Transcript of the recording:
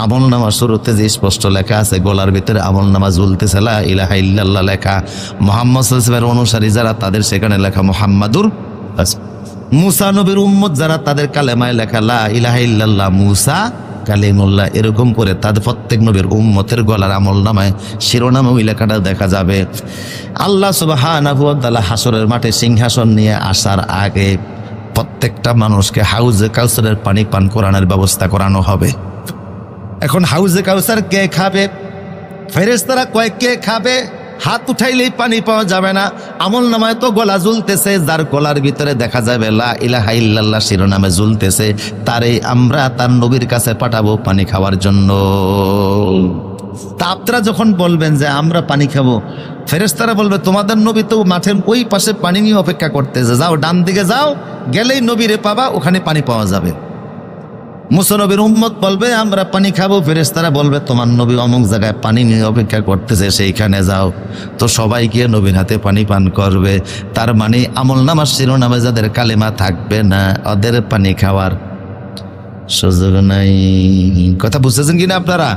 আমলনামা শুরুতে যে স্পষ্ট লেখা আছে, গলার ভিতরে আমলনামা ঝুলতেছে লা ইলাহা ইল্লাল্লাহ লেখা, মুহাম্মদ সাল্লাল্লাহু আলাইহি ওয়াসাল্লামের অনুসারী যারা তাদের সেখানে লেখা মুহাম্মাদুর রাসূল। মুসা নবীর উম্মত যারা তাদের কালেমায় লেখা লা ইলাহা ইল্লাল্লাহ মুসা কালিমুল্লাহ। এরকম করে তাদের প্রত্যেক নবীর উম্মতের গলার আমলনামায় শিরোনামে ওই লেখাটা দেখা যাবে। আল্লাহ সুবহানাহু ওয়া তাআলা হাসরের মাঠে সিংহাসন নিয়ে আসার আগে প্রত্যেকটা মানুষকে হাউজে কাউসারের পানি পান করানোর ব্যবস্থা করানো হবে। এখন হাউজে কাউসার কে খাবে? ফেরেশতারা কয় কে খাবে? হাত উঠাইলেই পানি পাওয়া যাবে না, আমলনামায় তো গলা ঝুলতেছে, যার গলার ভিতরে দেখা যাবে লা ইলাহা ইল্লাল্লাহ শিরোনামে ঝুলতেছে, তারে আমরা তার নবীর কাছে পাঠাবো পানি খাওয়ার জন্য। তা আপনারা যখন বলবেন যে আমরা পানি খাবো, ফেরেশতারা বলবে তোমাদের নবী তো মাঠের ওই পাশে পানি নিয়ে অপেক্ষা করতেছে, যাও ডান দিকে যাও, গেলেই নবীরে পাবা, ওখানে পানি পাওয়া যাবে। মুসা নবীর উম্মত বলবে আমরা পানি খাবো, ফেরেশতারা বলবে তোমার নবী অমুক জায়গায় পানি নিয়ে অপেক্ষা করতেছে, সেইখানে যাও। তো সবাই গিয়ে নবীর হাতে পানি পান করবে। তার মানে আমলনামার শিরোনামে যাদের কালেমা থাকবে না, ওদের পানি খাওয়ার সুযোগ নাই। কথা বুঝতেছেন কিনা আপনারা?